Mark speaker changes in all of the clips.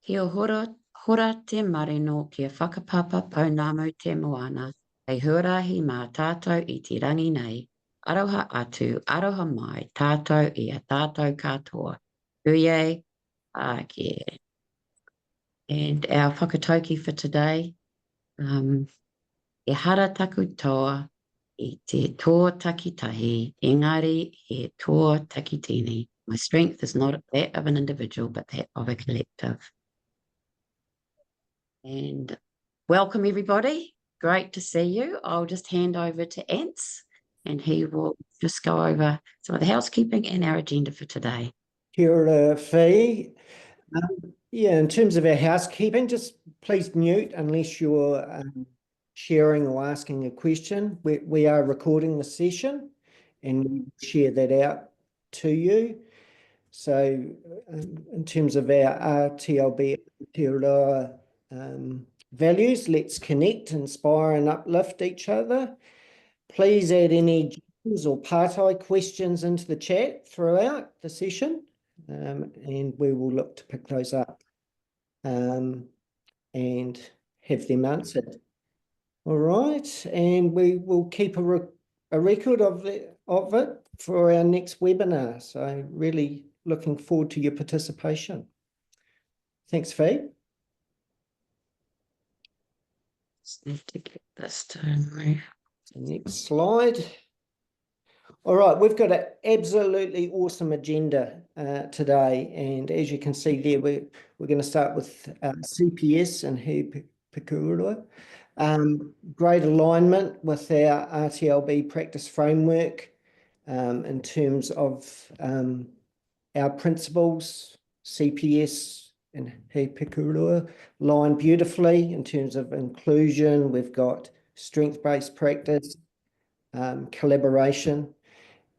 Speaker 1: Kia hora te marino kia whakapapa pounamu te moana, kei huarahi mā tātou I te rangi nei, aroha atu, aroha mai, tātou I a tātou katoa. Uye, ake. And our whakatauki for today, e hara taku toa I te tō takitahi, engari he tō takitini. My strength is not that of an individual, but that of a collective. And welcome everybody. Great to see you. I'll just hand over to Ants and he will just go over some of the housekeeping and our agenda for today.
Speaker 2: Kia ora, Fee. Yeah, in terms of our housekeeping, just please mute unless you're sharing or asking a question. We are recording the session and we'll share that out to you. So in terms of our RTLB Aotearoa values, let's connect, inspire and uplift each other. Please add any or partai questions into the chat throughout the session and we will look to pick those up and have them answered. All right, and we will keep a record of it for our next webinar. So really looking forward to your participation. Thanks, Fee.
Speaker 1: Just need to get this to
Speaker 2: Next slide. All right, we've got an absolutely awesome agenda today, and as you can see there, we're going to start with CPS and He Pikorua. Great alignment with our RTLB practice framework in terms of our principles. CPS and He Pikorua line beautifully in terms of inclusion. We've got strength-based practice, collaboration,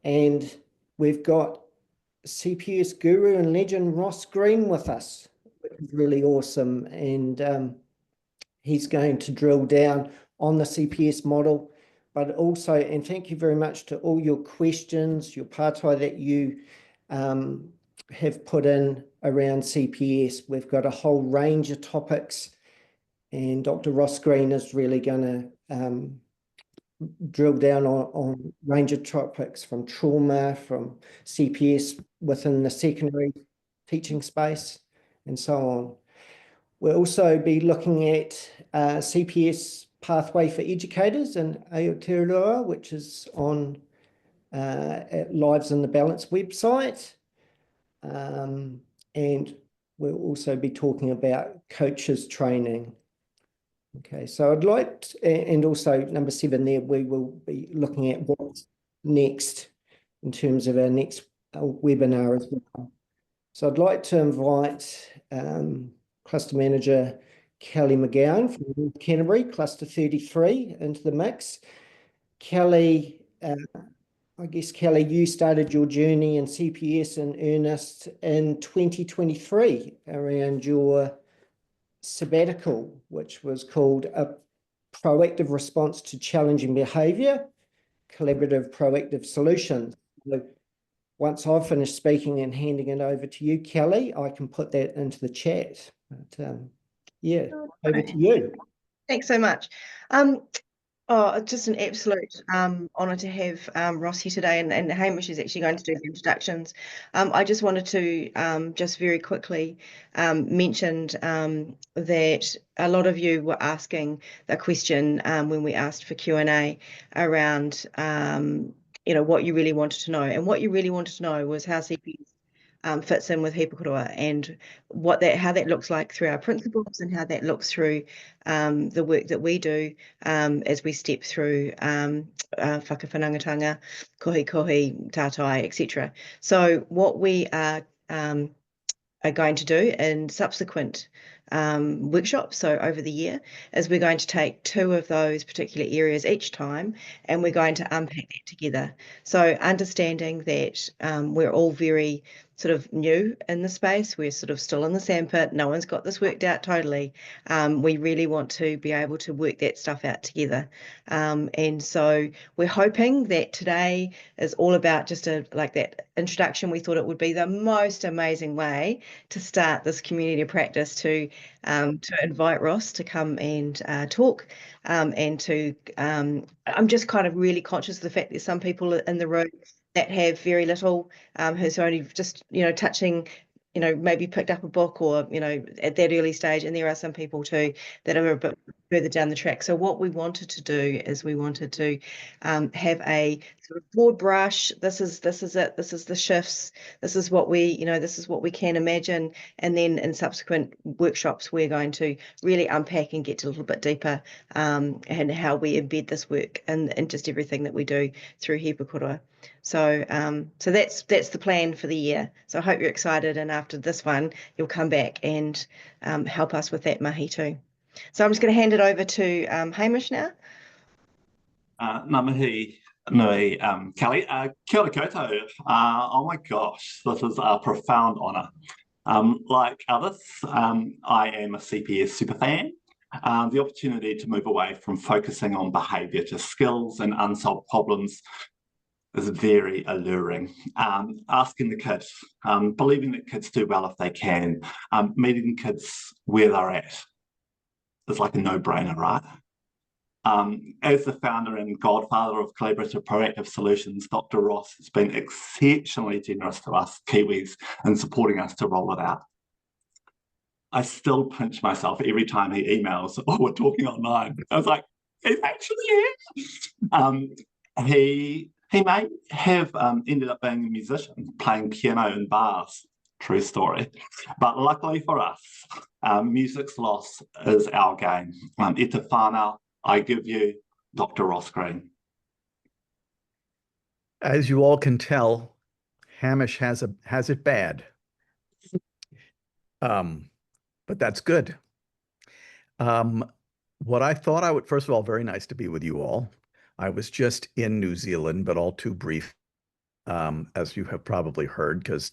Speaker 2: and we've got CPS guru and legend Ross Greene with us, which is really awesome. And he's going to drill down on the CPS model, but also, and thank you very much to all your questions, your partai that you have put in around CPS. We've got a whole range of topics, and Dr. Ross Greene is really going to drill down on a range of topics from trauma, from CPS within the secondary teaching space, and so on. We'll also be looking at CPS Pathway for Educators in Aotearoa, which is on Lives in the Balance website. And we'll also be talking about coaches training. Okay, so I'd like to, and also number 7 there, we will be looking at what's next in terms of our next webinar as well. So I'd like to invite Cluster Manager Kelly McGowan from North Canterbury, Cluster 33, into the mix. Kelly, I guess, Kelly, you started your journey in CPS in earnest in 2023 around your sabbatical, which was called A Proactive Response to Challenging Behaviour, Collaborative Proactive Solutions. So once I've finished speaking and handing it over to you, Kelly, I can put that into the chat. But yeah, over to you.
Speaker 3: Thanks so much. Oh, it's just an absolute honour to have Ross here today, and Hamish is actually going to do the introductions. I just wanted to just very quickly mention that a lot of you were asking the question when we asked for Q&A around what you really wanted to know, and what you really wanted to know was how CPS fits in with He Pikorua, and how that looks like through our principles, and how that looks through the work that we do as we step through whakawhanaungatanga, kohi, tātai, etc. So what we are going to do in subsequent workshops, so over the year, is we're going to take 2 of those particular areas each time, and we're going to unpack that together. So understanding that we're all very sort of new in the space. We're sort of still in the sandpit. No one's got this worked out totally. We really want to be able to work that stuff out together. And so we're hoping that today is all about just like that introduction. We thought it would be the most amazing way to start this community of practice, to invite Ross to come and talk, and to I'm just kind of really conscious of the fact that some people in the room that have very little, who's only just, touching, maybe picked up a book or, at that early stage. And there are some people too that are a bit further down the track. So what we wanted to do is we wanted to have a sort of broad brush. This is it. This is the shifts. This is what this is what we can imagine. And then in subsequent workshops, we're going to really unpack and get a little bit deeper, and how we embed this work in just everything that we do through He Pikorua. So that's the plan for the year. So I hope you're excited, and after this one, you'll come back and help us with that mahi too. So I'm just going to hand it over to Hamish now.
Speaker 4: Ngā mihi nui, Kelly. Kia ora koutou. Oh my gosh, this is a profound honour. Like others, I am a CPS superfan. The opportunity to move away from focusing on behaviour to skills and unsolved problems is very alluring. Asking the kids, believing that kids do well if they can, meeting kids where they're at is like a no-brainer, right? As the founder and godfather of Collaborative Proactive Solutions, Dr. Ross has been exceptionally generous to us Kiwis in supporting us to roll it out. I still pinch myself every time he emails, "Oh, we're talking online." I was like, he's actually here. He may have ended up being a musician, playing piano in bars. True story. But luckily for us, music's loss is our gain. E te whānau, I give you Dr. Ross Greene.
Speaker 5: As you all can tell, Hamish has it bad. But that's good. What I thought I would, first of all, very nice to be with you all. I was just in New Zealand, but all too brief, as you have probably heard, because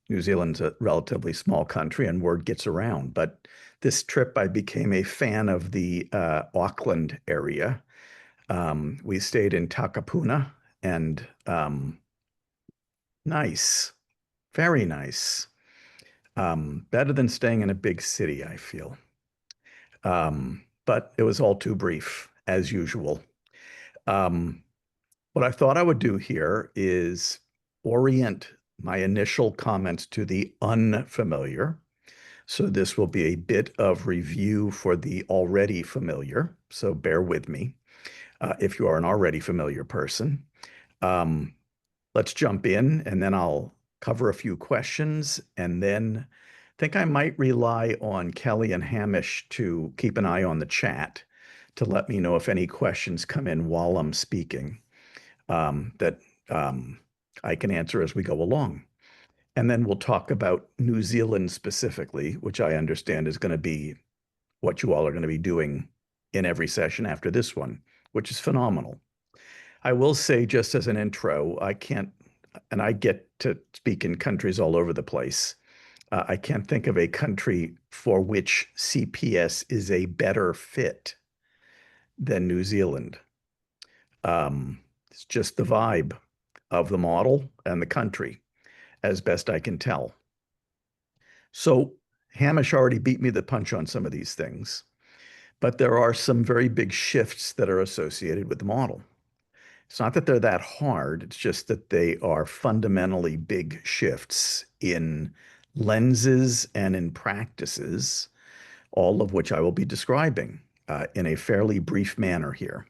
Speaker 5: New Zealand's a relatively small country and word gets around. But this trip, I became a fan of the Auckland area. We stayed in Takapuna, and nice, very nice. Better than staying in a big city, I feel. But it was all too brief, as usual. What I thought I would do here is orient my initial comments to the unfamiliar. So this will be a bit of review for the already familiar. So bear with me if you are an already familiar person. Let's jump in, and then I'll cover a few questions, and then I think I might rely on Kelly and Hamish to keep an eye on the chat to let me know if any questions come in while I'm speaking that I can answer as we go along. And then we'll talk about New Zealand specifically, which I understand is going to be what you all are going to be doing in every session after this one, which is phenomenal. I will say, just as an intro, I can't, and I get to speak in countries all over the place. I can't think of a country for which CPS is a better fit than New Zealand. It's just the vibe of the model and the country, as best I can tell. So Hamish already beat me the punch on some of these things, but there are some very big shifts that are associated with the model. It's not that they're that hard, it's just that they are fundamentally big shifts in lenses and in practices, all of which I will be describing in a fairly brief manner here.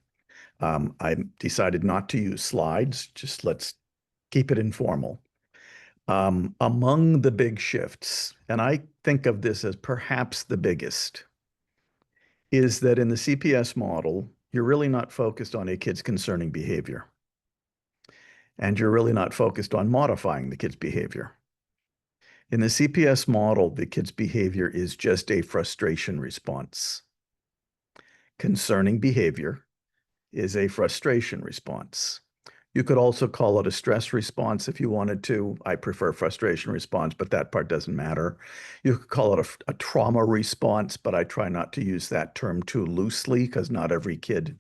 Speaker 5: I decided not to use slides, just let's keep it informal. Among the big shifts, and I think of this as perhaps the biggest, is that in the CPS model, you're really not focused on a kid's concerning behavior. And you're really not focused on modifying the kid's behavior. In the CPS model, the kid's behavior is just a frustration response. Concerning behavior is a frustration response. You could also call it a stress response if you wanted to. I prefer frustration response, but that part doesn't matter. You could call it a trauma response, but I try not to use that term too loosely because not every kid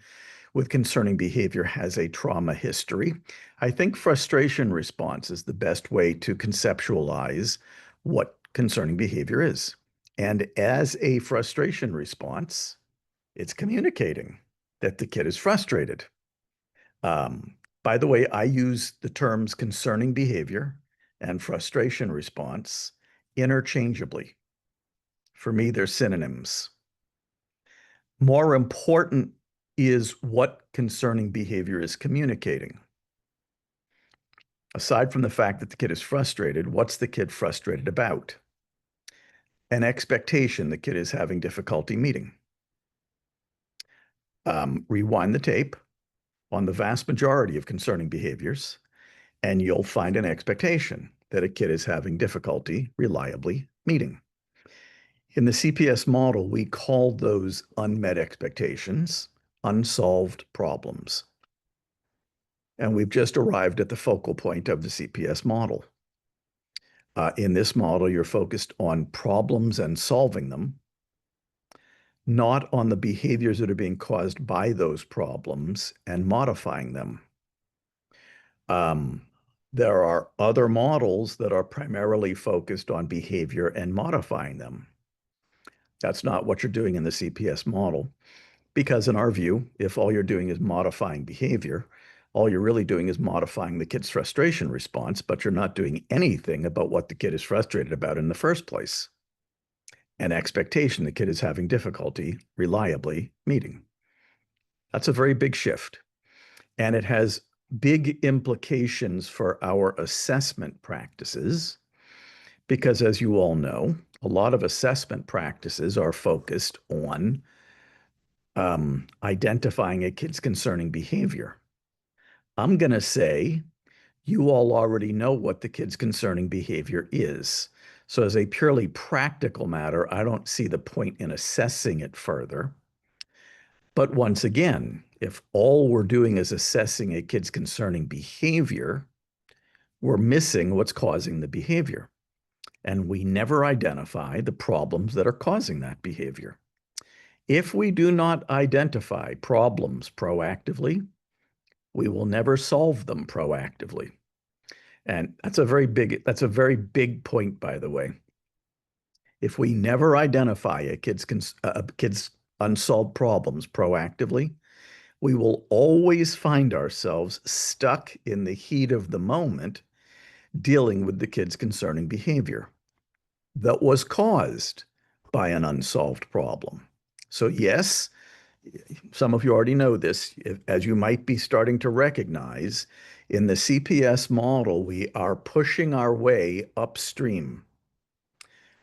Speaker 5: with concerning behavior has a trauma history. I think frustration response is the best way to conceptualize what concerning behavior is. And as a frustration response, it's communicating that the kid is frustrated. By the way, I use the terms concerning behavior and frustration response interchangeably. For me, they're synonyms. More important is what concerning behavior is communicating. Aside from the fact that the kid is frustrated, what's the kid frustrated about? An expectation the kid is having difficulty meeting. Rewind the tape on the vast majority of concerning behaviors, and you'll find an expectation that a kid is having difficulty reliably meeting. In the CPS model, we call those unmet expectations unsolved problems. And we've just arrived at the focal point of the CPS model. In this model, you're focused on problems and solving them, not on the behaviors that are being caused by those problems and modifying them. There are other models that are primarily focused on behavior and modifying them. That's not what you're doing in the CPS model, because in our view, if all you're doing is modifying behavior, all you're really doing is modifying the kid's frustration response, but you're not doing anything about what the kid is frustrated about in the first place. An expectation the kid is having difficulty reliably meeting. That's a very big shift. And it has big implications for our assessment practices, because as you all know, a lot of assessment practices are focused on identifying a kid's concerning behavior. I'm going to say you all already know what the kid's concerning behavior is. So as a purely practical matter, I don't see the point in assessing it further. But once again, if all we're doing is assessing a kid's concerning behavior, we're missing what's causing the behavior. And we never identify the problems that are causing that behavior. If we do not identify problems proactively, we will never solve them proactively. And that's a very big point, by the way. If we never identify a kid's unsolved problems proactively, we will always find ourselves stuck in the heat of the moment dealing with the kid's concerning behavior that was caused by an unsolved problem. So yes, some of you already know this, as you might be starting to recognize, in the CPS model, we are pushing our way upstream.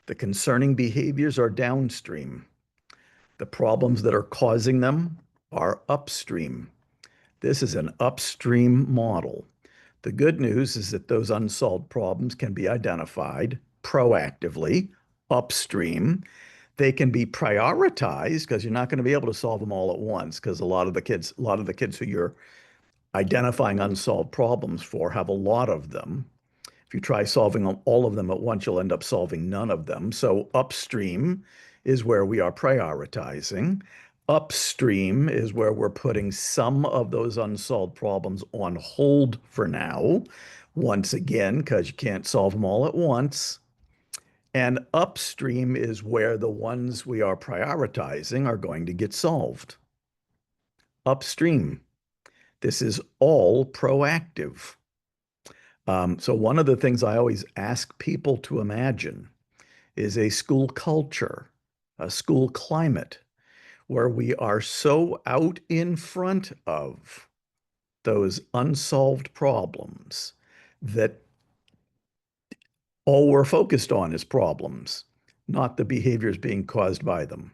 Speaker 5: The concerning behaviors are downstream. The problems that are causing them are upstream. This is an upstream model. The good news is that those unsolved problems can be identified proactively upstream. They can be prioritized because you're not going to be able to solve them all at once, because a lot of the kids who you're identifying unsolved problems for have a lot of them. If you try solving all of them at once, you'll end up solving none of them. So upstream is where we are prioritizing. Upstream is where we're putting some of those unsolved problems on hold for now, once again, because you can't solve them all at once. And upstream is where the ones we are prioritizing are going to get solved. Upstream. This is all proactive. So one of the things I always ask people to imagine is a school culture, a school climate, where we are so out in front of those unsolved problems that all we're focused on is problems, not the behaviors being caused by them.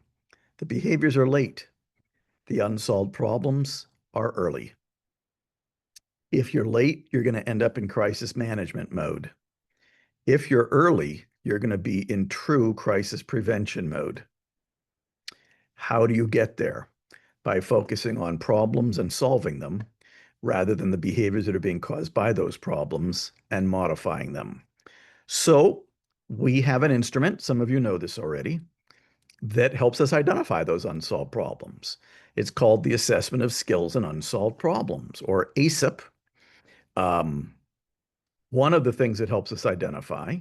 Speaker 5: The behaviors are late. The unsolved problems are early. If you're late, you're going to end up in crisis management mode. If you're early, you're going to be in true crisis prevention mode. How do you get there? By focusing on problems and solving them, rather than the behaviors that are being caused by those problems and modifying them. So we have an instrument, some of you know this already, that helps us identify those unsolved problems. It's called the Assessment of Skills and Unsolved Problems, or ASIP. One of the things that helps us identify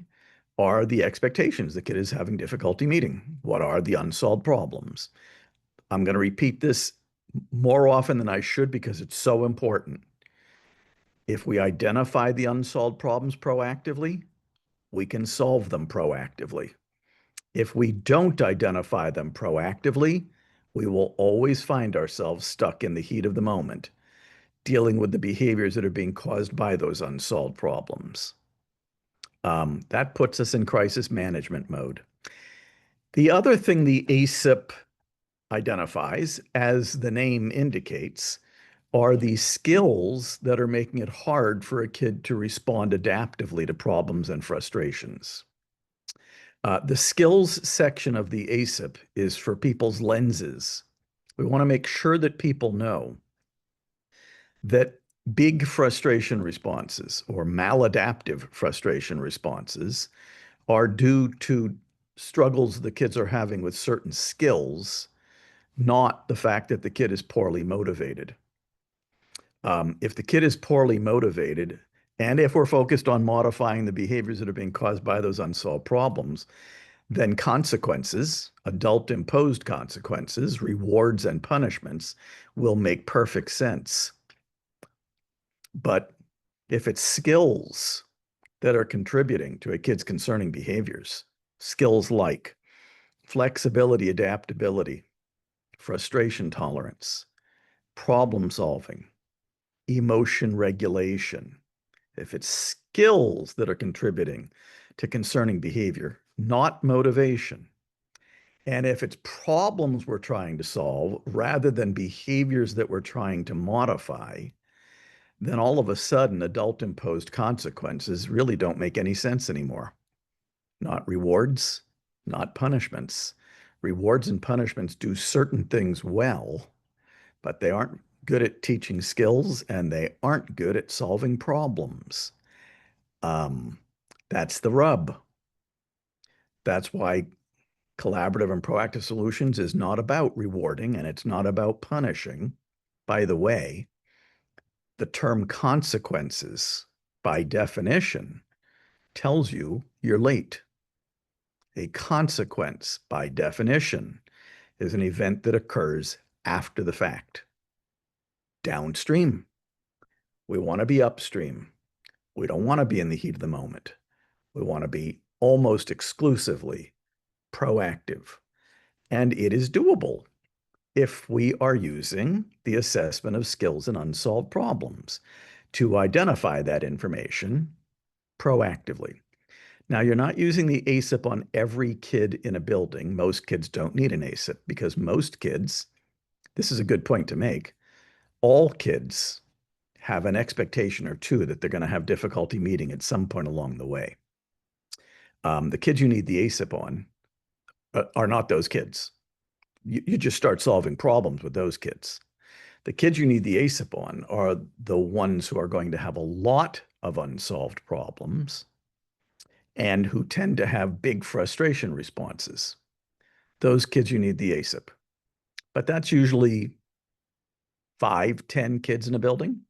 Speaker 5: are the expectations the kid is having difficulty meeting. What are the unsolved problems? I'm going to repeat this more often than I should because it's so important. If we identify the unsolved problems proactively, we can solve them proactively. If we don't identify them proactively, we will always find ourselves stuck in the heat of the moment, dealing with the behaviors that are being caused by those unsolved problems. That puts us in crisis management mode. The other thing the ASIP identifies, as the name indicates, are the skills that are making it hard for a kid to respond adaptively to problems and frustrations. The skills section of the ASIP is for people's lenses. We want to make sure that people know that big frustration responses or maladaptive frustration responses are due to struggles the kids are having with certain skills, not the fact that the kid is poorly motivated. If the kid is poorly motivated, and if we're focused on modifying the behaviors that are being caused by those unsolved problems, then consequences, adult-imposed consequences, rewards and punishments will make perfect sense. But if it's skills that are contributing to a kid's concerning behaviors, skills like flexibility, adaptability, frustration tolerance, problem solving, emotion regulation, if it's skills that are contributing to concerning behavior, not motivation, and if it's problems we're trying to solve rather than behaviors that we're trying to modify, then all of a sudden adult-imposed consequences really don't make any sense anymore. Not rewards, not punishments. Rewards and punishments do certain things well, but they aren't good at teaching skills and they aren't good at solving problems. That's the rub. That's why collaborative and proactive solutions is not about rewarding and it's not about punishing. By the way, the term consequences, by definition, tells you you're late. A consequence, by definition, is an event that occurs after the fact. Downstream. We want to be upstream. We don't want to be in the heat of the moment. We want to be almost exclusively proactive. And it is doable if we are using the assessment of skills and unsolved problems to identify that information proactively. Now, you're not using the ASIP on every kid in a building. Most kids don't need an ASIP because most kids, this is a good point to make, all kids have an expectation or two that they're going to have difficulty meeting at some point along the way. The kids you need the ASIP on are not those kids. You just start solving problems with those kids. The kids you need the ASIP on are the ones who are going to have a lot of unsolved problems and who tend to have big frustration responses. Those kids you need the ASIP. But that's usually 5, 10 kids in a building.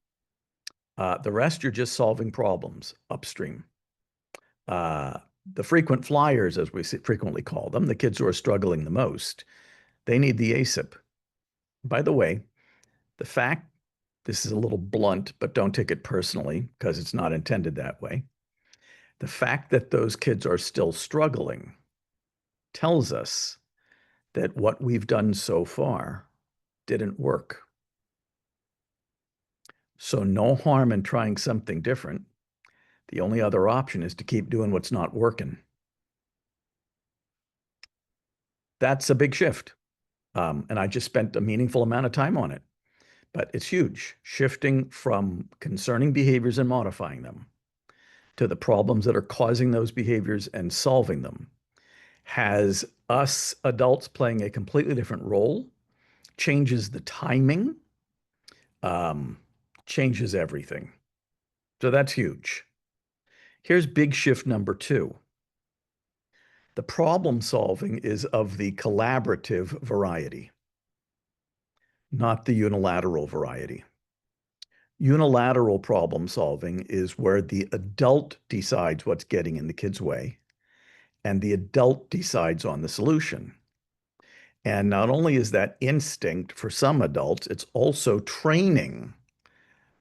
Speaker 5: The rest, you're just solving problems upstream. The frequent flyers, as we frequently call them, the kids who are struggling the most, they need the ASIP. By the way, the fact, this is a little blunt, but don't take it personally because it's not intended that way. The fact that those kids are still struggling tells us that what we've done so far didn't work. So no harm in trying something different. The only other option is to keep doing what's not working. That's a big shift. And I just spent a meaningful amount of time on it. But it's huge, shifting from concerning behaviors and modifying them to the problems that are causing those behaviors and solving them has us adults playing a completely different role, changes the timing. changes everything. So that's huge. Here's big shift number 2. The problem solving is of the collaborative variety, not the unilateral variety. Unilateral problem solving is where the adult decides what's getting in the kid's way, and the adult decides on the solution. And not only is that instinct for some adults, it's also training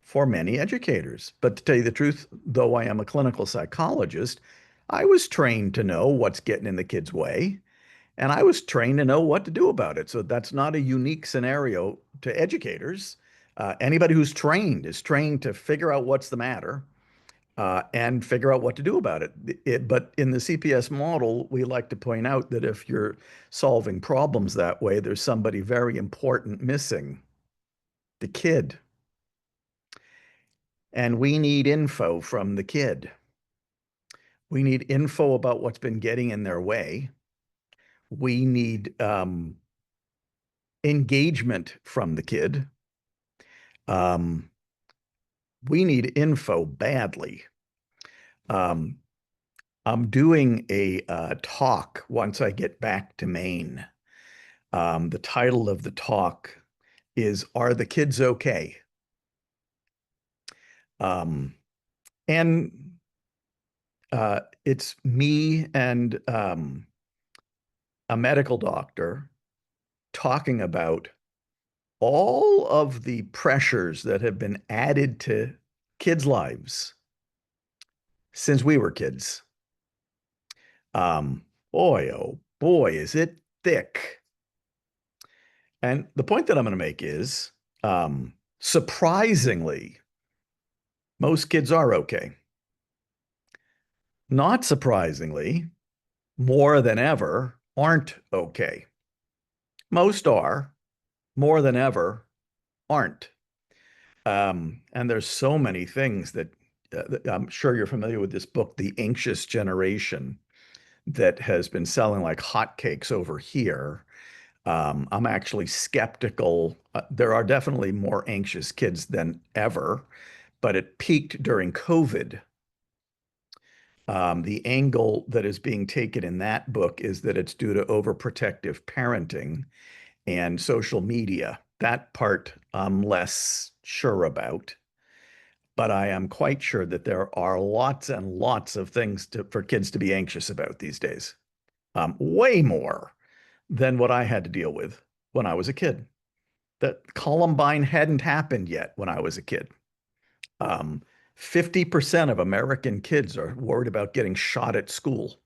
Speaker 5: for many educators. But to tell you the truth, though I am a clinical psychologist, I was trained to know what's getting in the kid's way, and I was trained to know what to do about it. So that's not a unique scenario to educators. Anybody who's trained is trained to figure out what's the matter and figure out what to do about it. But in the CPS model, we like to point out that if you're solving problems that way, there's somebody very important missing, the kid. And we need info from the kid. We need info about what's been getting in their way. We need engagement from the kid. We need info badly. I'm doing a talk once I get back to Maine. The title of the talk is, Are the Kids Okay? And it's me and a medical doctor talking about all of the pressures that have been added to kids' lives since we were kids. Boy, oh boy, is it thick. And the point that I'm going to make is, surprisingly, most kids are okay. Not surprisingly, more than ever aren't okay. Most are, more than ever aren't. And there's so many things that I'm sure you're familiar with this book, The Anxious Generation, that has been selling like hotcakes over here. I'm actually skeptical. There are definitely more anxious kids than ever, but it peaked during COVID. The angle that is being taken in that book is that it's due to overprotective parenting and social media. That part I'm less sure about, but I am quite sure that there are lots and lots of things for kids to be anxious about these days. Way more than what I had to deal with when I was a kid. That Columbine hadn't happened yet when I was a kid. 50% of American kids are worried about getting shot at school.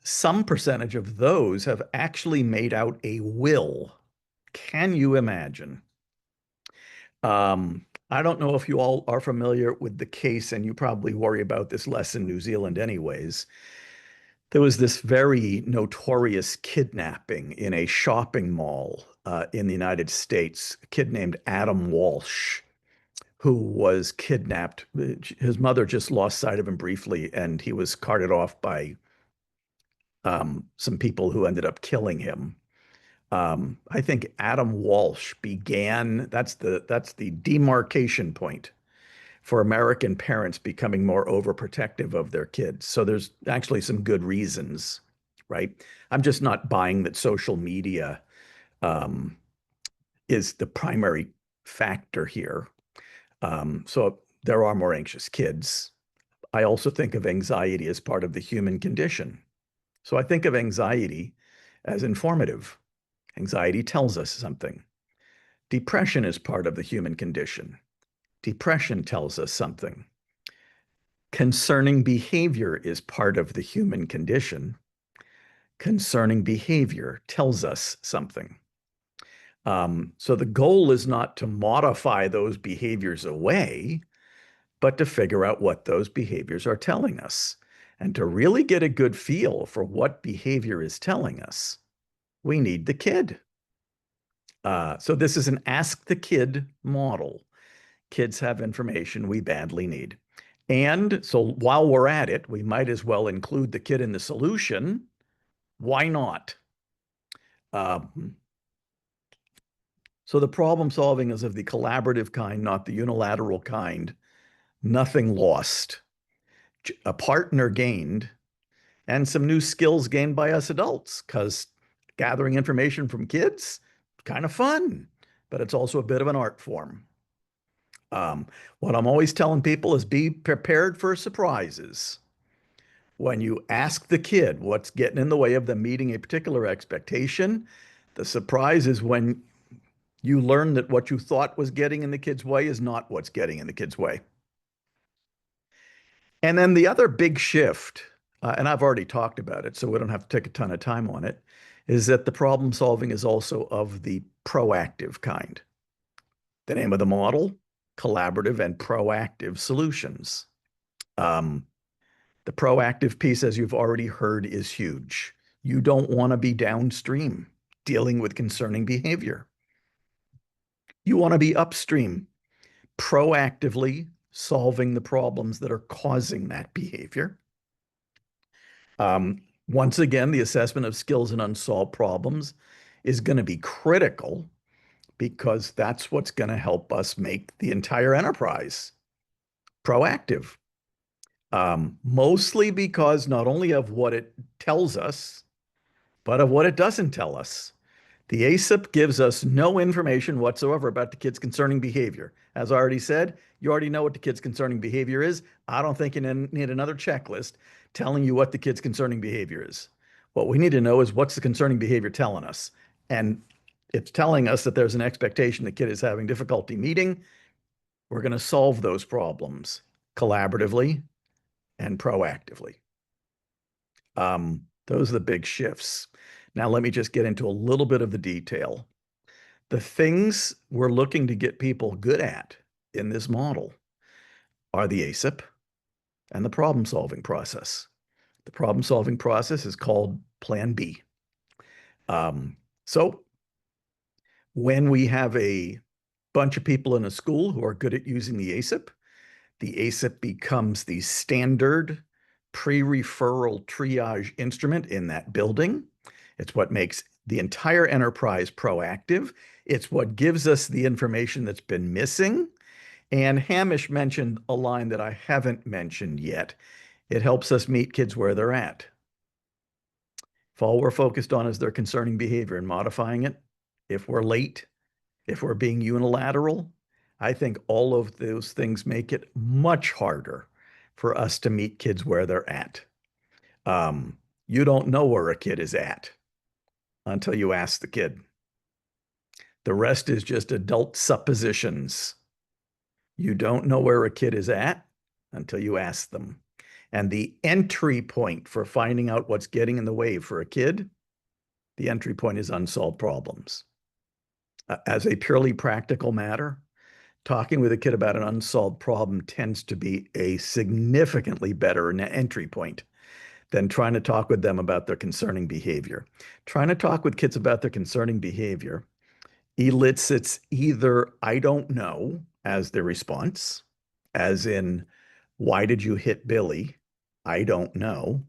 Speaker 5: Some percentage of those have actually made out a will. Can you imagine? I don't know if you all are familiar with the case, and you probably worry about this less in New Zealand anyways. There was this very notorious kidnapping in a shopping mall in the United States, a kid named Adam Walsh, who was kidnapped. His mother just lost sight of him briefly, and he was carted off by some people who ended up killing him. I think Adam Walsh that's the demarcation point for American parents becoming more overprotective of their kids. So there's actually some good reasons, right? I'm just not buying that social media is the primary factor here. So there are more anxious kids. I also think of anxiety as part of the human condition. So I think of anxiety as informative. Anxiety tells us something. Depression is part of the human condition. Depression tells us something. Concerning behavior is part of the human condition. Concerning behavior tells us something. So the goal is not to modify those behaviors away, but to figure out what those behaviors are telling us. And to really get a good feel for what behavior is telling us, we need the kid. So this is an ask the kid model. Kids have information we badly need. And so while we're at it, we might as well include the kid in the solution. Why not? So the problem solving is of the collaborative kind, not the unilateral kind. Nothing lost. A partner gained, and some new skills gained by us adults, because gathering information from kids, kind of fun, but it's also a bit of an art form. What I'm always telling people is be prepared for surprises. When you ask the kid what's getting in the way of them meeting a particular expectation, the surprise is when you learn that what you thought was getting in the kid's way is not what's getting in the kid's way. And then the other big shift, and I've already talked about it, so we don't have to take a ton of time on it, is that the problem solving is also of the proactive kind. The name of the model, collaborative and proactive solutions. The proactive piece, as you've already heard, is huge. You don't want to be downstream dealing with concerning behavior. You want to be upstream, proactively solving the problems that are causing that behavior. Once again, the assessment of skills and unsolved problems is going to be critical, because that's what's going to help us make the entire enterprise proactive. Mostly because not only of what it tells us, but of what it doesn't tell us. The ASIP gives us no information whatsoever about the kid's concerning behavior. As I already said, you already know what the kid's concerning behavior is. I don't think you need another checklist telling you what the kid's concerning behavior is. What we need to know is, what's the concerning behavior telling us? And it's telling us that there's an expectation the kid is having difficulty meeting. We're going to solve those problems collaboratively and proactively. Those are the big shifts. Now, let me just get into a little bit of the detail. The things we're looking to get people good at in this model are the ASIP and the problem-solving process. The problem-solving process is called Plan B. So when we have a bunch of people in a school who are good at using the ASIP becomes the standard pre-referral triage instrument in that building. It's what makes the entire enterprise proactive. It's what gives us the information that's been missing. And Hamish mentioned a line that I haven't mentioned yet. It helps us meet kids where they're at. If all we're focused on is their concerning behavior and modifying it, if we're late, if we're being unilateral, I think all of those things make it much harder for us to meet kids where they're at. You don't know where a kid is at until you ask the kid. The rest is just adult suppositions. You don't know where a kid is at until you ask them. And the entry point for finding out what's getting in the way for a kid, the entry point is unsolved problems. As a purely practical matter, talking with a kid about an unsolved problem tends to be a significantly better entry point than trying to talk with them about their concerning behavior. Trying to talk with kids about their concerning behavior elicits either "I don't know" as their response, as in, "Why did you hit Billy? I don't know."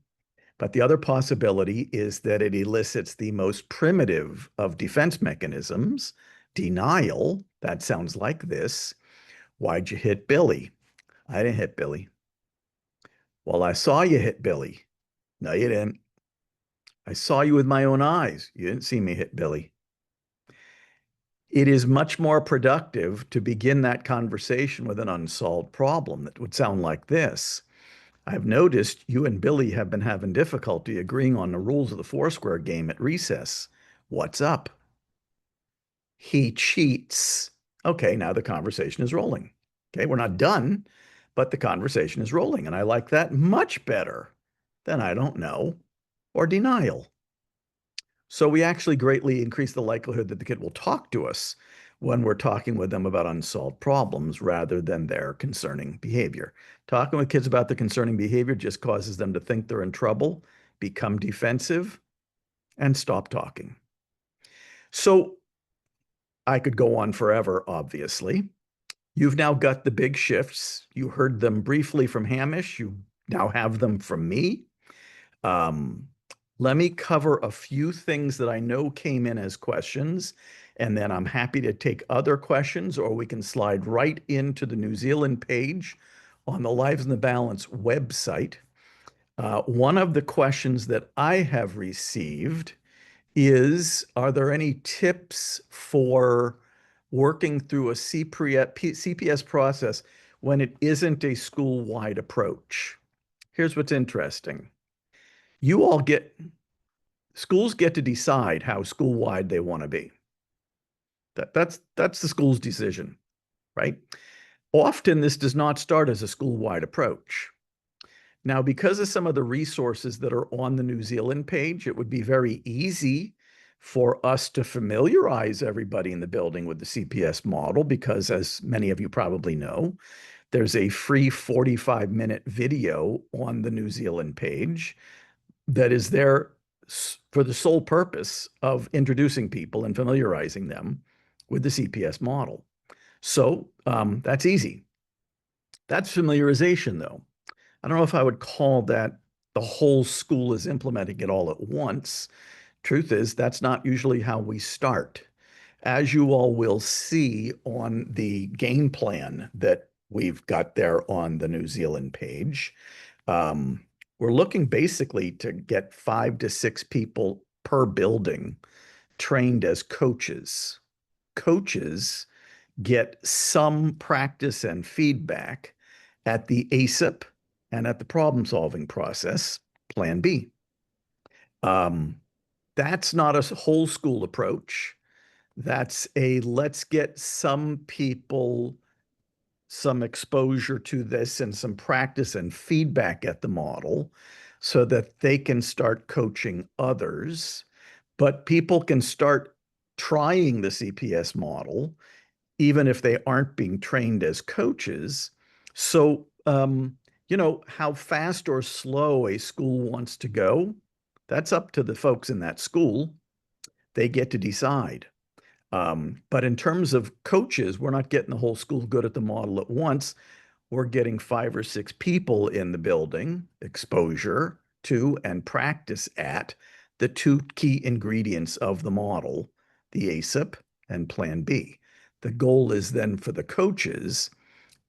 Speaker 5: But the other possibility is that it elicits the most primitive of defense mechanisms, denial. That sounds like this: "Why'd you hit Billy?" "I didn't hit Billy." "Well, I saw you hit Billy." "No, you didn't." "I saw you with my own eyes." "You didn't see me hit Billy." It is much more productive to begin that conversation with an unsolved problem that would sound like this: "I've noticed you and Billy have been having difficulty agreeing on the rules of the Foursquare game at recess. What's up?" "He cheats." Okay, now the conversation is rolling. Okay, we're not done, but the conversation is rolling. And I like that much better than "I don't know" or denial. So we actually greatly increase the likelihood that the kid will talk to us when we're talking with them about unsolved problems rather than their concerning behavior. Talking with kids about the concerning behavior just causes them to think they're in trouble, become defensive, and stop talking. So I could go on forever, obviously. You've now got the big shifts. You heard them briefly from Hamish. You now have them from me. Let me cover a few things that I know came in as questions, And then I'm happy to take other questions, or we can slide right into the New Zealand page on the Lives in the Balance website. One of the questions that I have received is, are there any tips for working through a CPS process when it isn't a school-wide approach? Here's what's interesting. Schools get to decide how school-wide they want to be. That's the school's decision, right? Often this does not start as a school-wide approach. Now, because of some of the resources that are on the New Zealand page, it would be very easy for us to familiarize everybody in the building with the CPS model, because as many of you probably know, there's a free 45-minute video on the New Zealand page that is there for the sole purpose of introducing people and familiarizing them with the CPS model. So that's easy. That's familiarization, though. I don't know if I would call that the whole school is implementing it all at once. Truth is, that's not usually how we start. As you all will see on the game plan that we've got there on the New Zealand page, we're looking basically to get 5 to 6 people per building trained as coaches. Coaches get some practice and feedback at the ASIP and at the problem-solving process, Plan B. That's not a whole school approach. That's a let's get some people some exposure to this and some practice and feedback at the model so that they can start coaching others. But people can start trying the CPS model even if they aren't being trained as coaches. So, how fast or slow a school wants to go, that's up to the folks in that school. They get to decide. But in terms of coaches, we're not getting the whole school good at the model at once. We're getting 5 or 6 people in the building, exposure to and practice at the 2 key ingredients of the model, the ASIP and Plan B. The goal is then for the coaches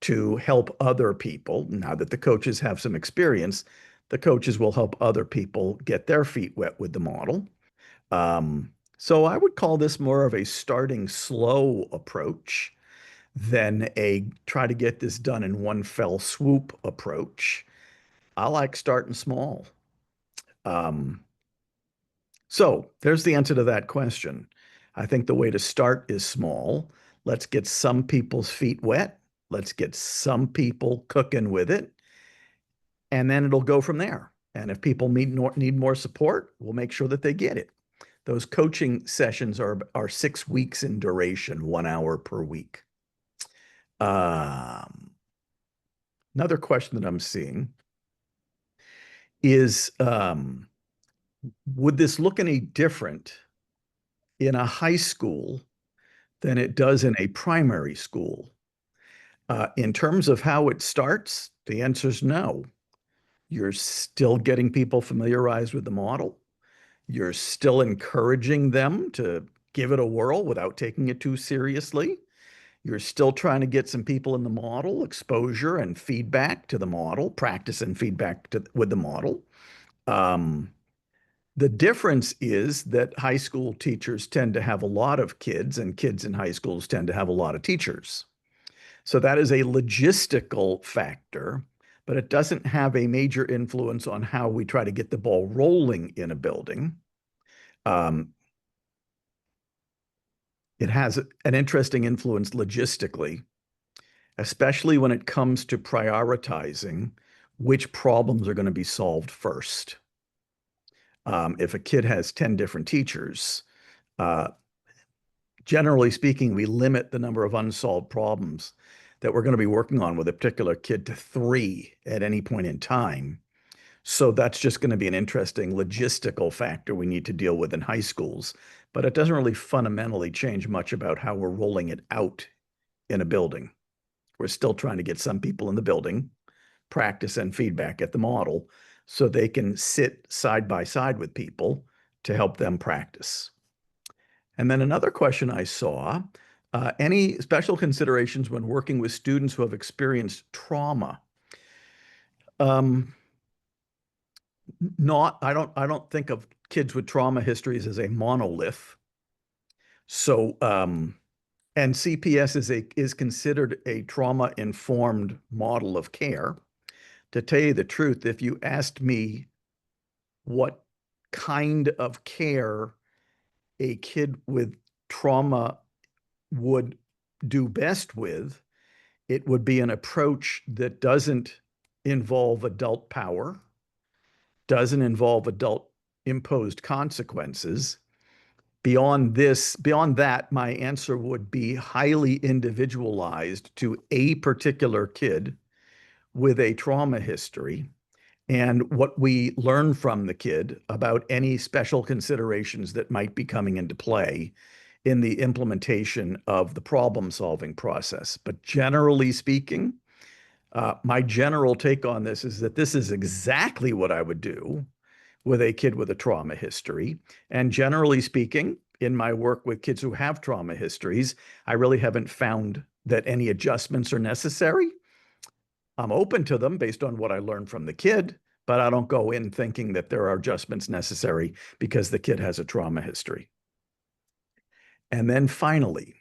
Speaker 5: to help other people. Now that the coaches have some experience, the coaches will help other people get their feet wet with the model. So I would call this more of a starting slow approach than a try to get this done in one fell swoop approach. I like starting small. So there's the answer to that question. I think the way to start is small. Let's get some people's feet wet. Let's get some people cooking with it. And then it'll go from there. And if people need more support, we'll make sure that they get it. Those coaching sessions are 6 weeks in duration, 1 hour per week. Another question that I'm seeing is, would this look any different in a high school than it does in a primary school? In terms of how it starts, the answer is no. You're still getting people familiarized with the model. You're still encouraging them to give it a whirl without taking it too seriously. You're still trying to get some people in the model, exposure and feedback to the model, practice and feedback with the model. The difference is that high school teachers tend to have a lot of kids, and kids in high schools tend to have a lot of teachers. So that is a logistical factor, but it doesn't have a major influence on how we try to get the ball rolling in a building. It has an interesting influence logistically, especially when it comes to prioritizing which problems are going to be solved first. If a kid has 10 different teachers, generally speaking, we limit the number of unsolved problems that we're going to be working on with a particular kid to 3 at any point in time. So that's just going to be an interesting logistical factor we need to deal with in high schools, but it doesn't really fundamentally change much about how we're rolling it out in a building. We're still trying to get some people in the building, practice and feedback at the model so they can sit side by side with people to help them practice. And then another question I saw, any special considerations when working with students who have experienced trauma? I don't think of kids with trauma histories as a monolith. So, and CPS is considered a trauma-informed model of care. To tell you the truth, if you asked me what kind of care a kid with trauma would do best with, it would be an approach that doesn't involve adult power, doesn't involve adult imposed consequences. Beyond that, my answer would be highly individualized to a particular kid with a trauma history and what we learn from the kid about any special considerations that might be coming into play in the implementation of the problem-solving process. But generally speaking, my general take on this is that this is exactly what I would do with a kid with a trauma history. And generally speaking, in my work with kids who have trauma histories, I really haven't found that any adjustments are necessary. I'm open to them based on what I learned from the kid, but I don't go in thinking that there are adjustments necessary because the kid has a trauma history. And then finally,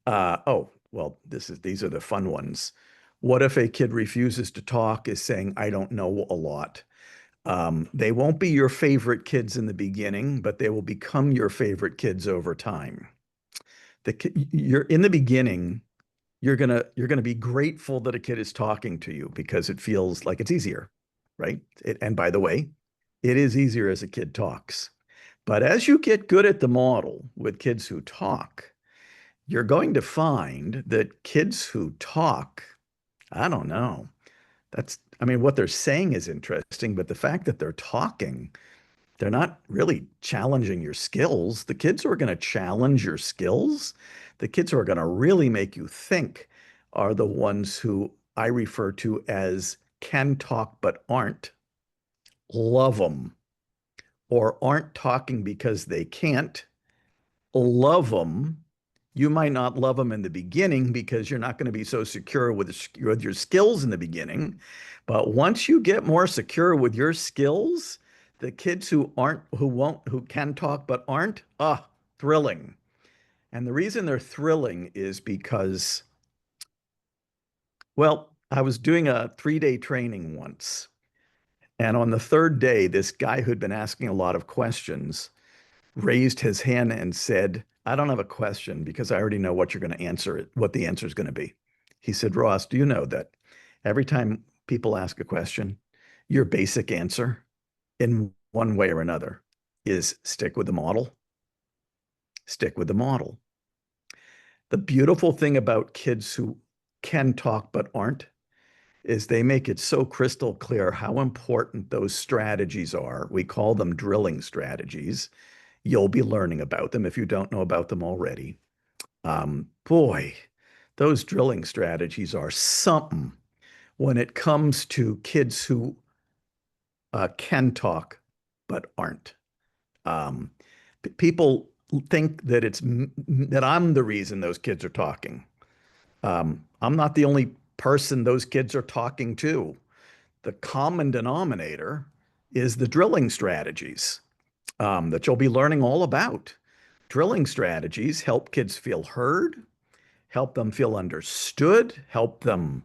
Speaker 5: these are the fun ones. What if a kid refuses to talk, is saying, I don't know a lot? They won't be your favorite kids in the beginning, but they will become your favorite kids over time. In the beginning, you're gonna be grateful that a kid is talking to you because it feels like it's easier, right? And by the way, it is easier as a kid talks. But as you get good at the model with kids who talk, you're going to find that kids who talk, I don't know. What they're saying is interesting, but the fact that they're talking, they're not really challenging your skills. The kids who are going to challenge your skills, the kids who are going to really make you think, are the ones who I refer to as can talk but aren't. Love them. Or aren't talking because they can't. Love them. You might not love them in the beginning because you're not going to be so secure with your skills in the beginning. But once you get more secure with your skills, the kids who can talk but aren't, thrilling. And the reason they're thrilling is because, well, I was doing a 3-day training once. And on the 3rd day, this guy who'd been asking a lot of questions raised his hand and said, I don't have a question because I already know what you're going to answer what the answer is going to be. He said, Ross, do you know that every time people ask a question, your basic answer in one way or another is stick with the model? Stick with the model. The beautiful thing about kids who can talk but aren't is they make it so crystal clear how important those strategies are. We call them drilling strategies. You'll be learning about them if you don't know about them already. Boy, those drilling strategies are something when it comes to kids who can talk but aren't. People think that that I'm the reason those kids are talking. I'm not the only person those kids are talking to. The common denominator is the drilling strategies that you'll be learning all about. Drilling strategies help kids feel heard, help them feel understood, help them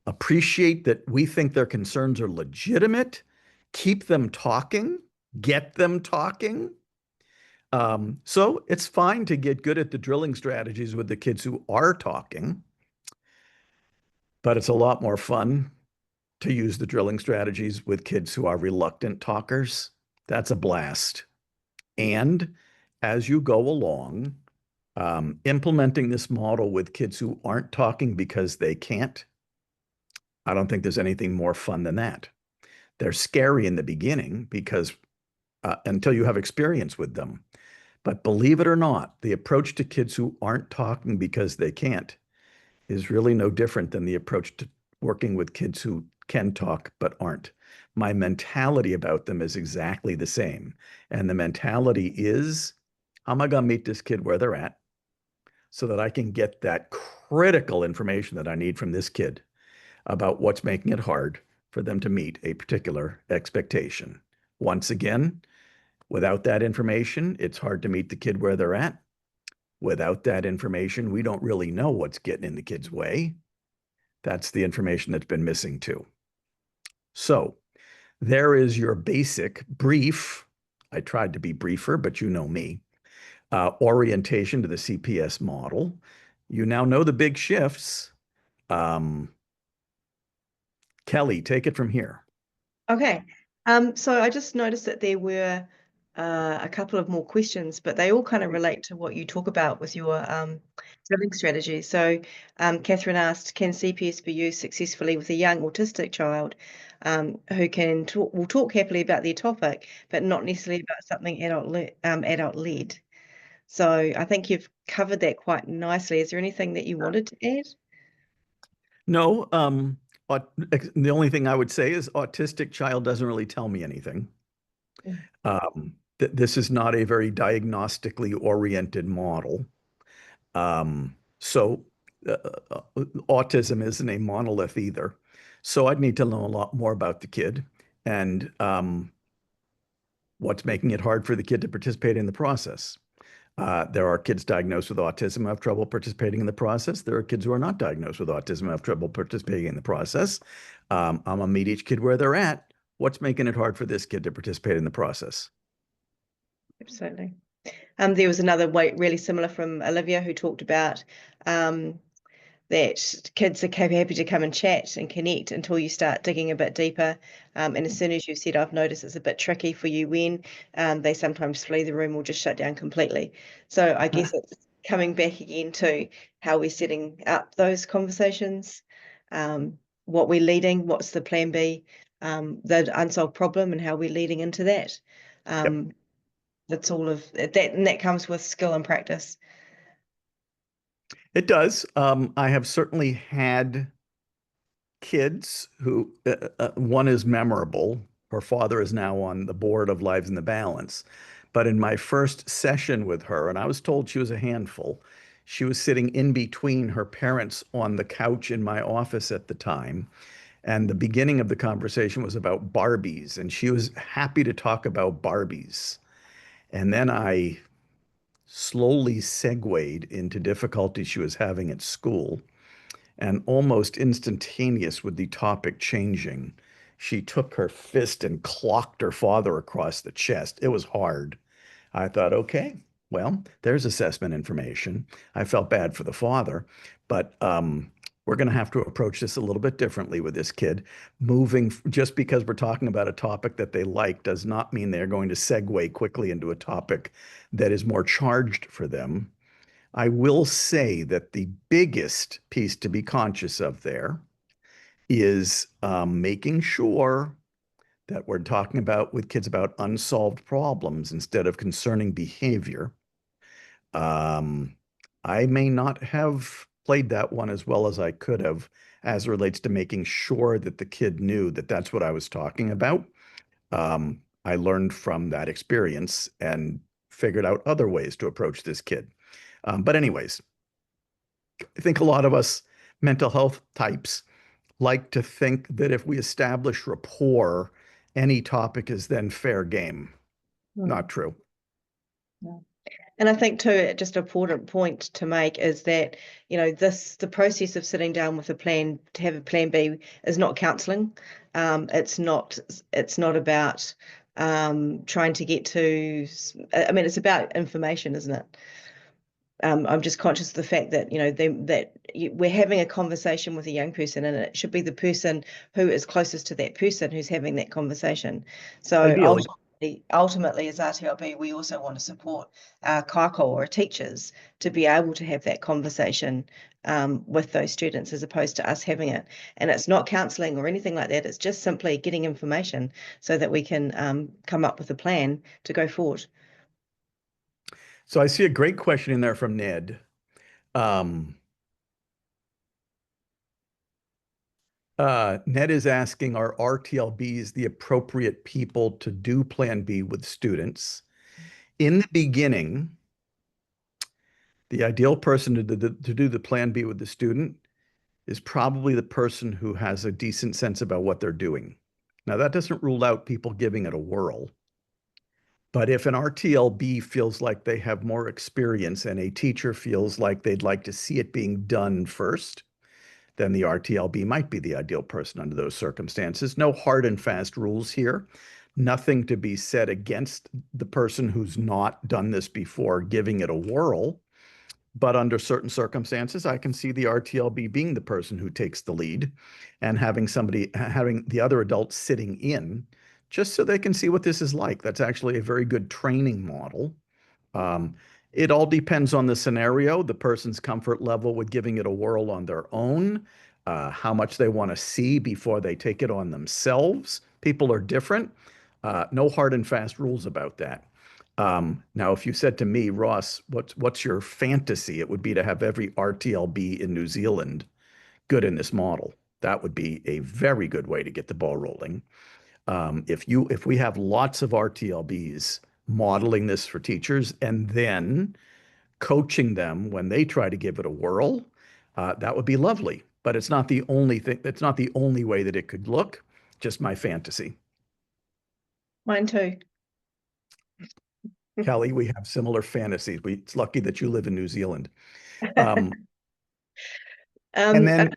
Speaker 5: appreciate that we think their concerns are legitimate, keep them talking, get them talking. So it's fine to get good at the drilling strategies with the kids who are talking, but it's a lot more fun to use the drilling strategies with kids who are reluctant talkers. That's a blast. And as you go along, implementing this model with kids who aren't talking because they can't, I don't think there's anything more fun than that. They're scary in the beginning because until you have experience with them. But believe it or not, the approach to kids who aren't talking because they can't is really no different than the approach to working with kids who can talk but aren't. My mentality about them is exactly the same. And the mentality is How am I going to meet this kid where they're at so that I can get that critical information that I need from this kid about what's making it hard for them to meet a particular expectation? Once again, without that information, it's hard to meet the kid where they're at. Without that information, we don't really know what's getting in the kid's way. That's the information that's been missing too. So there is your basic brief. I tried to be briefer, but you know me. Orientation to the CPS model. You now know the big shifts. Kelly, take it from here.
Speaker 3: Okay. So I just noticed that there were a couple of more questions, but they all kind of relate to what you talk about with your drilling strategy. So Catherine asked, can CPS be used successfully with a young autistic child who will talk happily about their topic, but not necessarily about something adult-led? So I think you've covered that quite nicely. Is there anything that you wanted to add?
Speaker 5: No, the only thing I would say is autistic child doesn't really tell me anything. This is not a very diagnostically oriented model. So autism isn't a monolith either. So I'd need to know a lot more about the kid and what's making it hard for the kid to participate in the process. There are kids diagnosed with autism who have trouble participating in the process. There are kids who are not diagnosed with autism who have trouble participating in the process. I'm gonna meet each kid where they're at. What's making it hard for this kid to participate in the process?
Speaker 3: Absolutely. There was another way really similar from Olivia who talked about that kids are happy to come and chat and connect until you start digging a bit deeper. And as soon as you said, I've noticed it's a bit tricky for you when they sometimes flee the room or just shut down completely. So I guess it's coming back again to how we're setting up those conversations, what we're leading, what's the plan B, the unsolved problem and how we're leading into that. That's all of that, and that comes with skill and practice.
Speaker 5: It does. I have certainly had kids who, one is memorable. Her father is now on the board of Lives in the Balance. But in my first session with her, and I was told she was a handful, she was sitting in between her parents on the couch in my office at the time. And the beginning of the conversation was about Barbies, and she was happy to talk about Barbies. And then I slowly segued into difficulties she was having at school. And almost instantaneous with the topic changing, she took her fist and clocked her father across the chest. It was hard. I thought, okay, well, there's assessment information. I felt bad for the father, but we're going to have to approach this a little bit differently with this kid. Just because we're talking about a topic that they like does not mean they're going to segue quickly into a topic that is more charged for them. I will say that the biggest piece to be conscious of there is making sure that we're talking about with kids about unsolved problems instead of concerning behavior. I may not have played that one as well as I could have as it relates to making sure that the kid knew that that's what I was talking about. I learned from that experience and figured out other ways to approach this kid. But anyways, I think a lot of us mental health types like to think that if we establish rapport, any topic is then fair game. Not true.
Speaker 3: And I think too, just an important point to make is that, the process of sitting down with a plan to have a plan B is not counselling. It's not about trying to get to, it's about information, isn't it? I'm just conscious of the fact that, we're having a conversation with a young person and it should be the person who is closest to that person who's having that conversation. So ultimately, as RTLB, we also want to support our kako or our teachers to be able to have that conversation with those students as opposed to us having it. And it's not counselling or anything like that. It's just simply getting information so that we can come up with a plan to go forward.
Speaker 5: So I see a great question in there from Ned. Ned is asking, are RTLBs the appropriate people to do Plan B with students? In the beginning, The ideal person to do the plan B with the student is probably the person who has a decent sense about what they're doing. Now, that doesn't rule out people giving it a whirl. But if an RTLB feels like they have more experience and a teacher feels like they'd like to see it being done first, then the RTLB might be the ideal person under those circumstances. No hard and fast rules here. Nothing to be said against the person who's not done this before giving it a whirl. But under certain circumstances, I can see the RTLB being the person who takes the lead and having the other adult sitting in just so they can see what this is like. That's actually a very good training model. It all depends on the scenario, the person's comfort level with giving it a whirl on their own, how much they want to see before they take it on themselves. People are different. No hard and fast rules about that. Now, if you said to me, Ross, what's your fantasy? It would be to have every RTLB in New Zealand good in this model. That would be a very good way to get the ball rolling. If we have lots of RTLBs modeling this for teachers and then coaching them when they try to give it a whirl, that would be lovely. But it's not the only thing. It's not the only way that it could look. Just my fantasy.
Speaker 3: Mine too.
Speaker 5: Kelly, we have similar fantasies. It's lucky that you live in New Zealand. And then,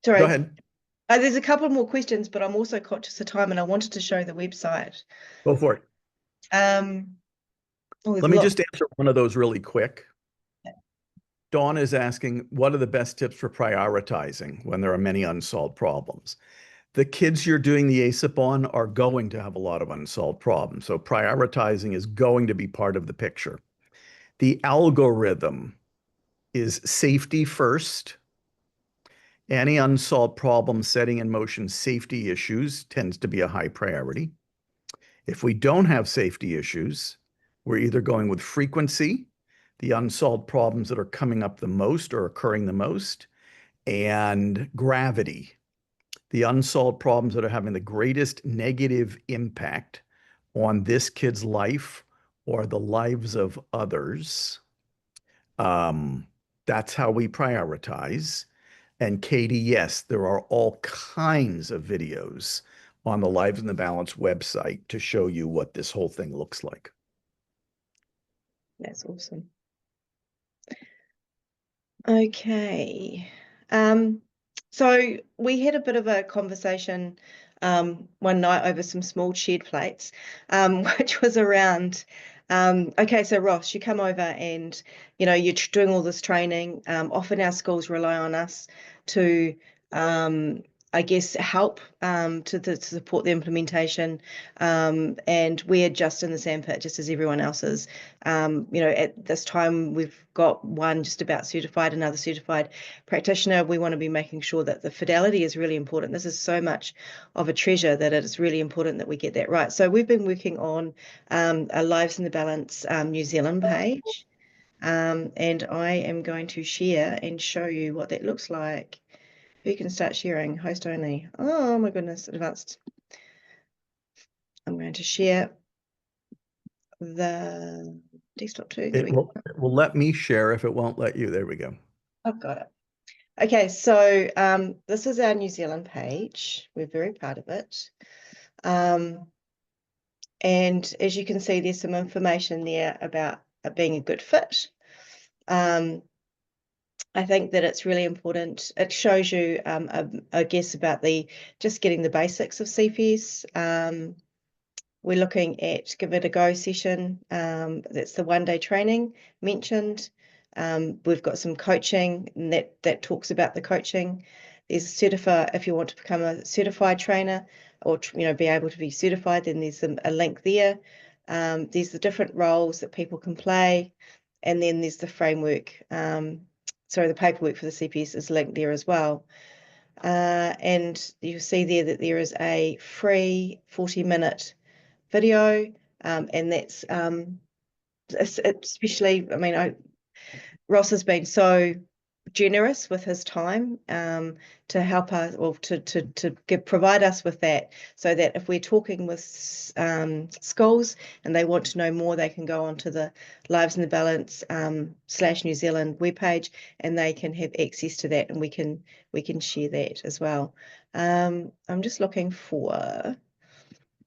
Speaker 3: sorry.
Speaker 5: go ahead.
Speaker 3: There's a couple more questions, but I'm also conscious of time and I wanted to show the website.
Speaker 5: Go for it. Let me just answer one of those really quick. Dawn is asking, what are the best tips for prioritizing when there are many unsolved problems? The kids you're doing the ASIP on are going to have a lot of unsolved problems. So prioritizing is going to be part of the picture. The algorithm is safety first. Any unsolved problem setting in motion safety issues tends to be a high priority. If we don't have safety issues, we're either going with frequency, the unsolved problems that are coming up the most or occurring the most, and gravity, the unsolved problems that are having the greatest negative impact on this kid's life or the lives of others. That's how we prioritize. And Katie, yes, there are all kinds of videos on the Lives in the Balance website to show you what this whole thing looks like.
Speaker 3: That's awesome. Okay. So we had a bit of a conversation one night over some small shed plates, which was around, okay, so Ross, you come over and, you know, you're doing all this training. Often our schools rely on us to, I guess, help to support the implementation. And we're just in the sandpit, just as everyone else is. You know, at this time, we've got one just about certified, another certified practitioner. We want to be making sure that the fidelity is really important. This is so much of a treasure that it is really important that we get that right. So we've been working on a Lives in the Balance New Zealand page. And I am going to share and show you what that looks like. Who can start sharing? Host only. Oh my goodness, advanced. I'm going to share the desktop too.
Speaker 5: It will let me share if it won't let you. There we go.
Speaker 3: I've got it. Okay, so this is our New Zealand page. We're very proud of it. And as you can see, there's some information there about being a good fit. I think that it's really important. It shows you, I guess, about just getting the basics of CPS. We're looking at Give It a Go session. That's the one-day training mentioned. We've got some coaching and that talks about the coaching. There's a certified, if you want to become a certified trainer or be able to be certified, then there's a link there. There's the different roles that people can play, and then there's the framework. Sorry, the paperwork for the CPS is linked there as well. And you'll see there that there is a free 40-minute video, and that's especially, I mean, Ross has been so generous with his time to help us, or provide us with that, so that if we're talking with schools and they want to know more, they can go onto the Lives in the Balance /New Zealand webpage, and they can have access to that, and we can share that as well. I'm just looking for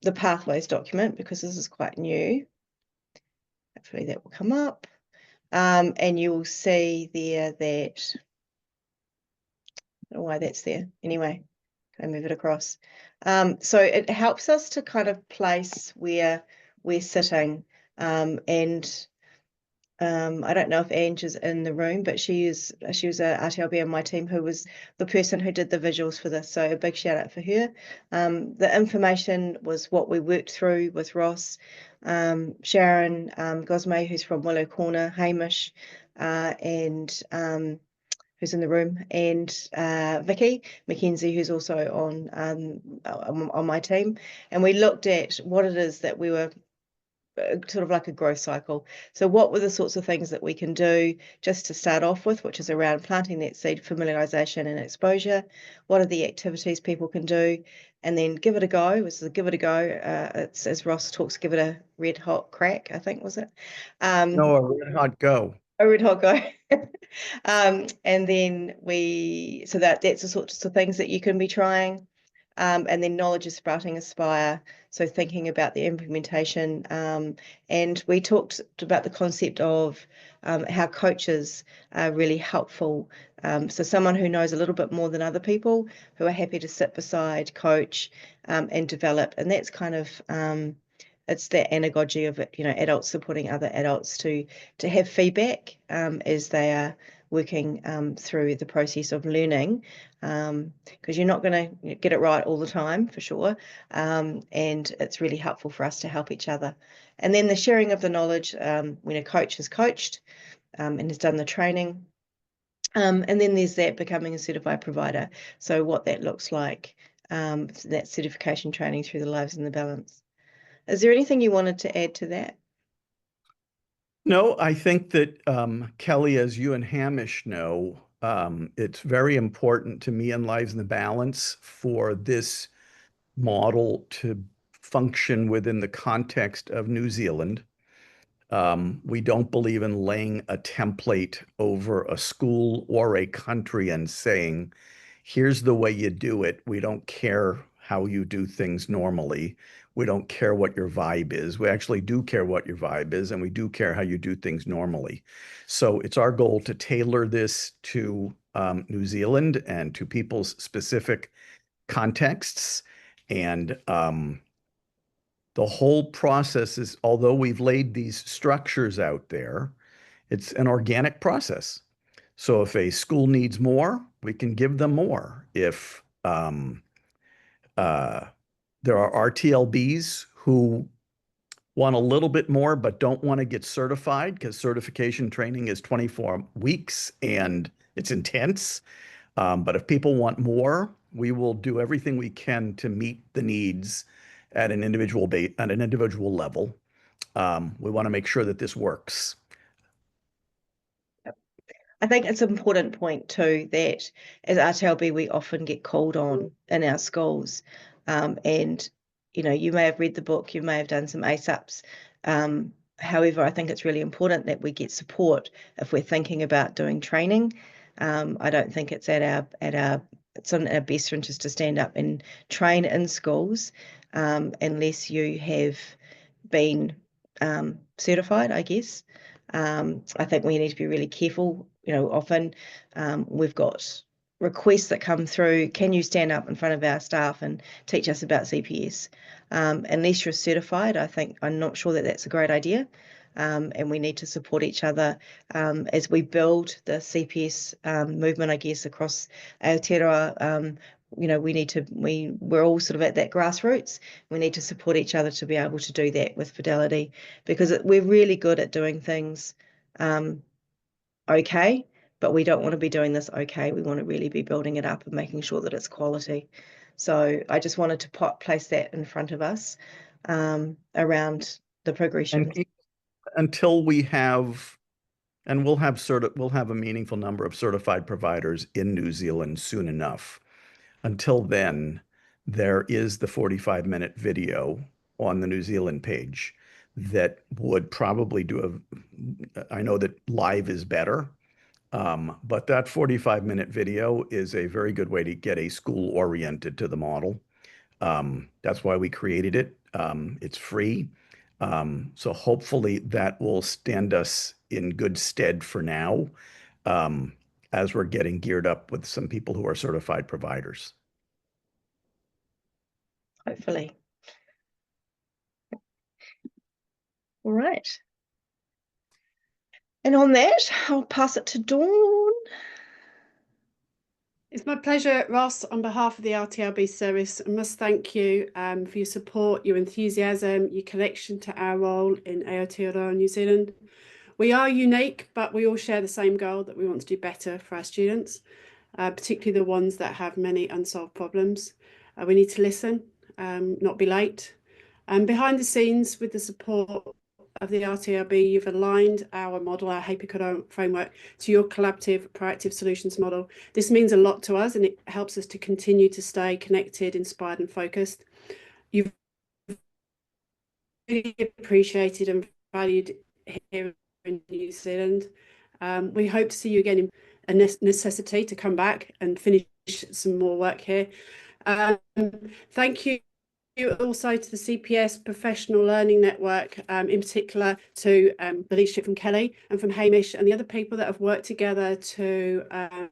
Speaker 3: the Pathways document because this is quite new. Hopefully that will come up. And you'll see there that, I don't know why that's there. Anyway, can I move it across? So it helps us to kind of place where we're sitting. And I don't know if Ange is in the room, but she was a RTLB on my team who was the person who did the visuals for this. So a big shout out for her. The information was what we worked through with Ross, Sharon, Gosme, who's from Willow Corner, Hamish, and who's in the room, and Vicky Mackenzie, who's also on my team. And we looked at what it is that we were sort of like a growth cycle. So what were the sorts of things that we can do just to start off with, which is around planting that seed, familiarization and exposure? What are the activities people can do? And then give it a go. This is a give it a go. It's, as Ross talks, give it a red hot crack, I think, was it?
Speaker 5: No, a red hot go.
Speaker 3: A red hot go. And then so that's the sorts of things that you can be trying. And then knowledge is sprouting, aspire. So thinking about the implementation. And we talked about the concept of how coaches are really helpful. So someone who knows a little bit more than other people, who are happy to sit beside, coach, and develop. And that's kind of it's that anagogy of it, adults supporting other adults to have feedback as they are working through the process of learning, because you're not going to get it right all the time, for sure, and it's really helpful for us to help each other. And then the sharing of the knowledge when a coach has coached and has done the training, and then there's that becoming a certified provider, so what that looks like, that certification training through the Lives in the Balance. Is there anything you wanted to add to that?
Speaker 5: No, I think that, Kelly, as you and Hamish know, it's very important to me in Lives in the Balance for this model to function within the context of New Zealand. We don't believe in laying a template over a school or a country and saying, here's the way you do it. We don't care how you do things normally. We don't care what your vibe is. We actually do care what your vibe is, and we do care how you do things normally. So it's our goal to tailor this to New Zealand and to people's specific contexts. And the whole process is, although we've laid these structures out there, it's an organic process. So if a school needs more, we can give them more. If there are RTLBs who want a little bit more but don't want to get certified, because certification training is 24 weeks and it's intense. But if people want more, we will do everything we can to meet the needs at an individual level. We want to make sure that this works.
Speaker 3: I think it's an important point too that as RTLB we often get called on in our schools, and you may have read the book, you may have done some ASAPs. However, I think it's really important that we get support if we're thinking about doing training. I don't think it's it's in our best interest to stand up and train in schools unless you have been certified, I guess. I think we need to be really careful. Often we've got requests that come through. Can you stand up in front of our staff and teach us about CPS? Unless you're certified, I'm not sure that that's a great idea. And we need to support each other as we build the CPS movement, I guess, across Aotearoa. We're all sort of at that grassroots. We need to support each other to be able to do that with fidelity, because we're really good at doing things okay, but we don't want to be doing this okay. We want to really be building it up and making sure that it's quality. So I just wanted to place that in front of us around the progression.
Speaker 5: And until we have And we'll have a meaningful number of certified providers in New Zealand soon enough. Until then, there is the 45-minute video on the New Zealand page that would probably I know that live is better, but that 45-minute video is a very good way to get a school oriented to the model. That's why we created it. It's free. So hopefully that will stand us in good stead for now, as we're getting geared up with some people who are certified providers.
Speaker 3: Hopefully. All right. And on that, I'll pass it to Dawn.
Speaker 6: It's my pleasure, Ross, on behalf of the RTLB service. I must thank you for your support, your enthusiasm, your connection to our role in Aotearoa, New Zealand. We are unique, but we all share the same goal, that we want to do better for our students, particularly the ones that have many unsolved problems. We need to listen, not be late. Behind the scenes, with the support of the RTLB, you've aligned our model, our He Pikorua framework, to your collaborative, proactive solutions model. This means a lot to us, and it helps us to continue to stay connected, inspired and focused. You've really appreciated and valued here in New Zealand. We hope to see you again, in a necessity to come back and finish some more work here. Thank you also to the CPS Professional Learning Network, in particular to the leadership from Kelly and from Hamish and the other people that have worked together to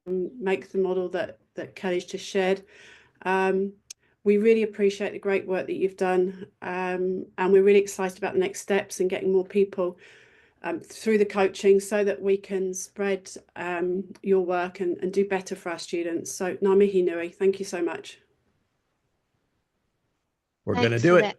Speaker 6: make the model that Kelly's just shared. We really appreciate the great work that you've done, and we're really excited about the next steps and getting more people through the coaching so that we can spread your work and do better for our students. So ngā mihi nui, thank you so much.
Speaker 5: We're going to do it.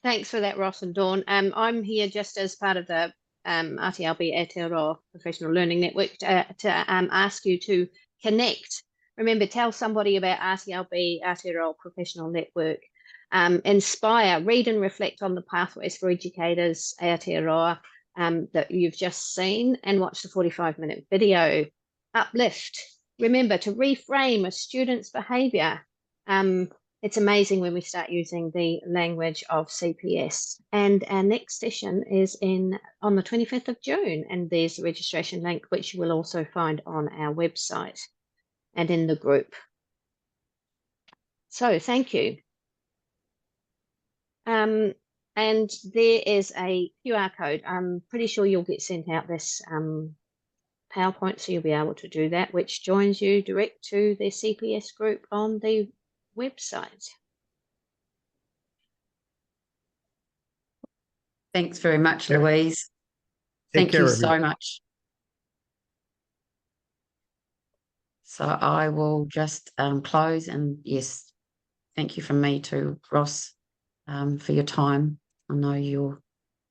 Speaker 7: Thanks for that, Ross and Dawn. I'm here just as part of the RTLB Aotearoa Professional Learning Network to ask you to connect. Remember, tell somebody about RTLB Aotearoa Professional Network. Inspire, read and reflect on the pathways for educators Aotearoa that you've just seen, and watch the 45-minute video. Uplift. Remember to reframe a student's behaviour. It's amazing when we start using the language of CPS. And our next session is on the 25th of June, and there's a registration link which you will also find on our website and in the group. So thank you. And there is a QR code. I'm pretty sure you'll get sent out this PowerPoint, so you'll be able to do that, which joins you direct to the CPS group on the website.
Speaker 1: Thanks very much, Louise.
Speaker 5: Take care,
Speaker 1: Thank you so
Speaker 5: everyone.
Speaker 1: much. So I will just close, and yes, thank you from me to Ross for your time. I know you've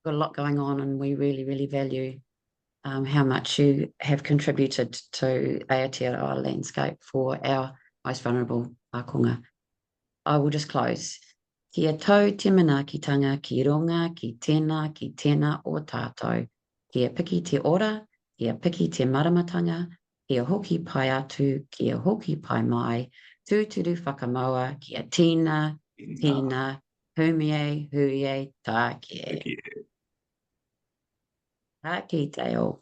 Speaker 1: got a lot going on, and we really, really value how much you have contributed to Aotearoa landscape for our most vulnerable ākonga. I will just close. Kia tau te manaakitanga ki runga ki tēnā o tātou. Kia piki te ora, kia piki te maramatanga, kia hoki pai atu, kia hoki pai mai, tūturu whakamaua, kia tīna, humie, huie, tāke. Tā ki te o.